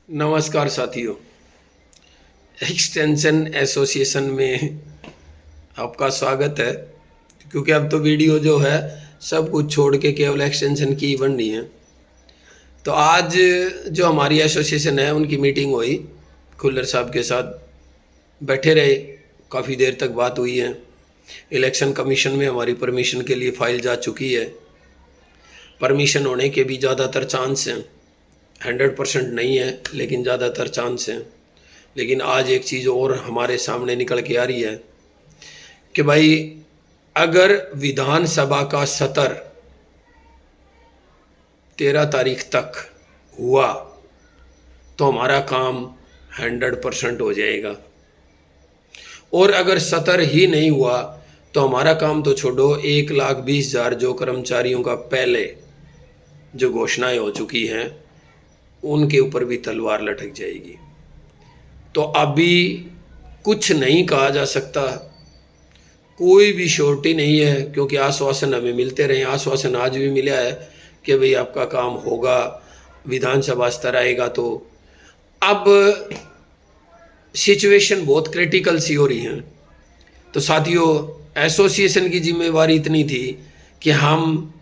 नमस्कार साथियों। Extension association में आपका स्वागत है। क्योंकि अब तो वीडियो जो है सब कुछ छोड़ के केवल एक्सटेंशन की ही बन रही है। तो आज जो हमारी एसोसिएशन है उनकी मीटिंग हुई, खुल्लर साहब के साथ बैठे रहे, काफ़ी देर तक बात हुई है। इलेक्शन कमीशन में हमारी परमिशन के लिए फाइल जा चुकी है। परमिशन होने के भी ज़्यादातर चांस हैं, 100% नहीं है लेकिन ज़्यादातर चांस हैं। लेकिन आज एक चीज़ और हमारे सामने निकल के आ रही है कि भाई अगर विधानसभा का सत्र 13 तारीख तक हुआ तो हमारा काम 100% हो जाएगा, और अगर सत्र ही नहीं हुआ तो हमारा काम तो छोड़ो, 1,20,000 जो कर्मचारियों का पहले जो घोषणाएं हो चुकी हैं उनके ऊपर भी तलवार लटक जाएगी। तो अभी कुछ नहीं कहा जा सकता, कोई भी श्योरिटी नहीं है, क्योंकि आश्वासन हमें मिलते रहे। आश्वासन आज भी मिला है कि भाई आपका काम होगा, विधानसभा स्तर आएगा। तो अब सिचुएशन बहुत क्रिटिकल सी हो रही है। तो साथियों, एसोसिएशन की जिम्मेवारी इतनी थी कि हम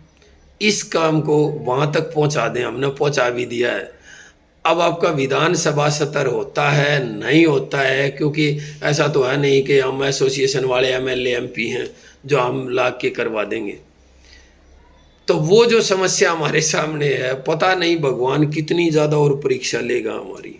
इस काम को वहाँ तक पहुँचा दें, हमने पहुँचा भी दिया है। अब आपका विधानसभा सत्र होता है नहीं होता है, क्योंकि ऐसा तो है नहीं कि हम एसोसिएशन वाले एमएलए एमपी हैं जो हम ला के करवा देंगे। तो वो जो समस्या हमारे सामने है, पता नहीं भगवान कितनी ज़्यादा और परीक्षा लेगा हमारी।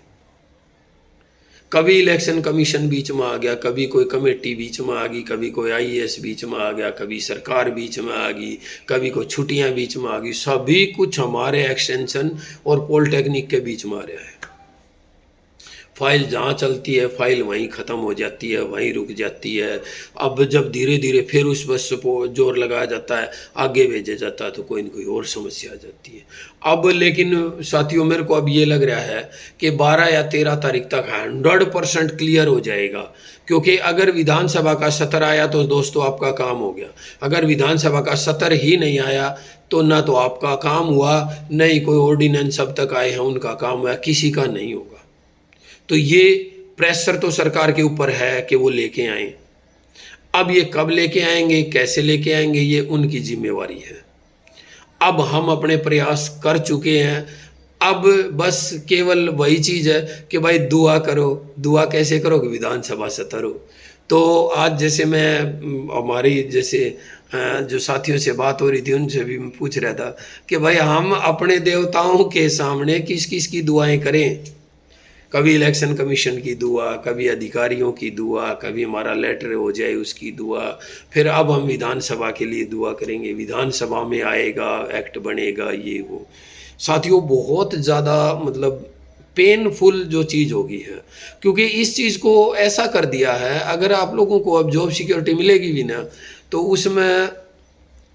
कभी इलेक्शन कमीशन बीच में आ गया, कभी कोई कमेटी बीच में आ गई, कभी कोई आईएएस बीच में आ गया, कभी सरकार बीच में आ गई, कभी कोई छुट्टियां बीच में आ गई। सभी कुछ हमारे एक्सटेंशन और पॉलिटेक्निक के बीच में आ रहा है। फाइल जहाँ चलती है फाइल वहीं ख़त्म हो जाती है, वहीं रुक जाती है। अब जब धीरे धीरे फिर उस बस पर जोर लगाया जाता है, आगे भेजा जाता है, तो कोई न कोई और समस्या आ जाती है। अब लेकिन साथियों, मेरे को अब ये लग रहा है कि 12 या 13 तारीख तक 100% क्लियर हो जाएगा। क्योंकि अगर विधानसभा का सत्र आया तो दोस्तों आपका काम हो गया। अगर विधानसभा का सत्र ही नहीं आया तो ना तो आपका काम हुआ, न ही कोई ऑर्डिनेंस अब तक आए हैं उनका काम हुआ, किसी का नहीं होगा। तो ये प्रेशर तो सरकार के ऊपर है कि वो लेके आए। अब ये कब लेके आएंगे, कैसे लेके आएंगे, ये उनकी जिम्मेवारी है। अब हम अपने प्रयास कर चुके हैं। अब बस केवल वही चीज़ है कि भाई दुआ करो। दुआ कैसे करोगे? विधानसभा सत्र हो। तो आज जैसे मैं हमारी जैसे जो साथियों से बात हो रही थी उनसे भी मैं पूछ रहा था कि भाई हम अपने देवताओं के सामने किस किस की दुआएं करें। कभी इलेक्शन कमीशन की दुआ, कभी अधिकारियों की दुआ, कभी हमारा लेटर हो जाए उसकी दुआ, फिर अब हम विधानसभा के लिए दुआ करेंगे, विधानसभा में आएगा, एक्ट बनेगा, ये वो। साथियों, बहुत ज़्यादा मतलब पेनफुल जो चीज़ होगी है, क्योंकि इस चीज़ को ऐसा कर दिया है, अगर आप लोगों को अब जॉब सिक्योरिटी मिलेगी भी ना, तो उसमें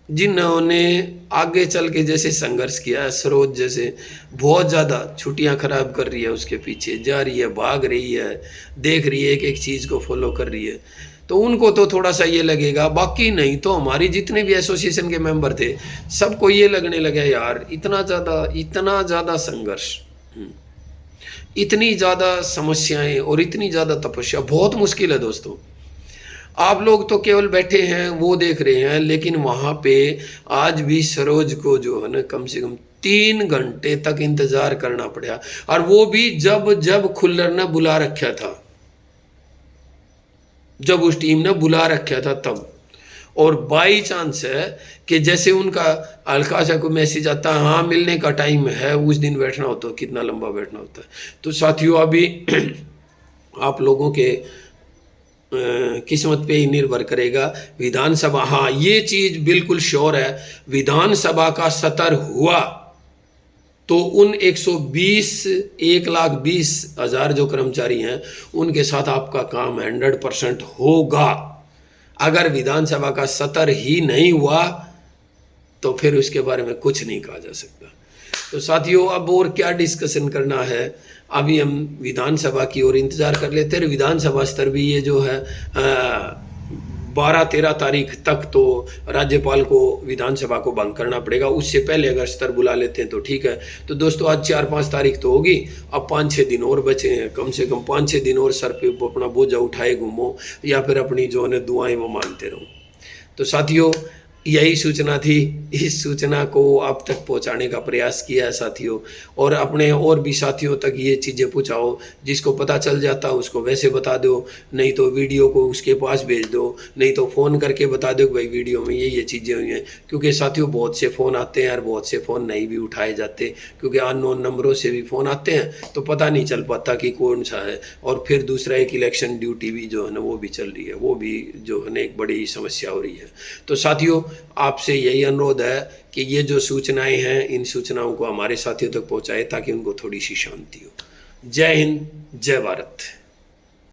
जिन्होंने आगे चल के जैसे संघर्ष किया, सरोज जैसे बहुत ज़्यादा छुट्टियां खराब कर रही है, उसके पीछे जा रही है, भाग रही है, देख रही है, एक एक चीज़ को फॉलो कर रही है, तो उनको तो थोड़ा सा ये लगेगा। बाकी नहीं तो हमारी जितने भी एसोसिएशन के मेंबर थे सबको ये लगने लगा यार इतना ज़्यादा संघर्ष, इतनी ज़्यादा समस्याएं और इतनी ज़्यादा तपस्या बहुत मुश्किल है दोस्तों। आप लोग तो केवल बैठे हैं वो देख रहे हैं, लेकिन वहाँ पे आज भी सरोज को जो है ना कम से कम 3 घंटे तक इंतज़ार करना पड़ा, और वो भी जब खुल्लर ने बुला रखा था, जब उस टीम ने बुला रखा था तब। और बाई चांस है कि जैसे उनका हल्का सा कोई मैसेज आता है, हाँ मिलने का टाइम है, उस दिन बैठना होता है, कितना लंबा बैठना होता है। तो साथियों, अभी आप लोगों के किस्मत पे ही निर्भर करेगा। विधानसभा, हाँ ये चीज़ बिल्कुल श्योर है, विधानसभा का सत्र हुआ तो उन 1,20,000 जो कर्मचारी हैं उनके साथ आपका काम 100% होगा। अगर विधानसभा का सत्र ही नहीं हुआ तो फिर उसके बारे में कुछ नहीं कहा जा सकता। तो साथियों, अब और क्या डिस्कशन करना है, अभी हम विधानसभा की ओर इंतज़ार कर लेते हैं। विधानसभा स्तर भी ये जो है 12-13 तारीख तक तो राज्यपाल को विधानसभा को भंग करना पड़ेगा, उससे पहले अगर स्तर बुला लेते हैं तो ठीक है। तो दोस्तों आज 4-5 तारीख तो होगी, अब 5-6 दिन और बचे हैं, कम से कम 5-6 दिन और सर पे अपना बोझा उठाए घूमो या फिर अपनी जो है दुआएं वो मांगते रहो। तो साथियों यही सूचना थी, इस सूचना को आप तक पहुंचाने का प्रयास किया है साथियों, और अपने और भी साथियों तक ये चीज़ें पहुंचाओ, जिसको पता चल जाता उसको वैसे बता दो, नहीं तो वीडियो को उसके पास भेज दो, नहीं तो फ़ोन करके बता दो कि भाई वीडियो में ये चीज़ें हुई हैं। क्योंकि साथियों बहुत से फ़ोन आते हैं और बहुत से फ़ोन नहीं भी उठाए जाते, क्योंकि अननोन नंबरों से भी फ़ोन आते हैं तो पता नहीं चल पाता कि कौन सा है। और फिर दूसरा एक इलेक्शन ड्यूटी भी जो है ना वो भी चल रही है, वो भी जो है ना एक बड़ी समस्या हो रही है। तो साथियों आपसे यही अनुरोध है कि ये जो सूचनाएं हैं इन सूचनाओं को हमारे साथियों तक पहुंचाएं ताकि उनको थोड़ी सी शांति हो। जय हिंद, जय भारत।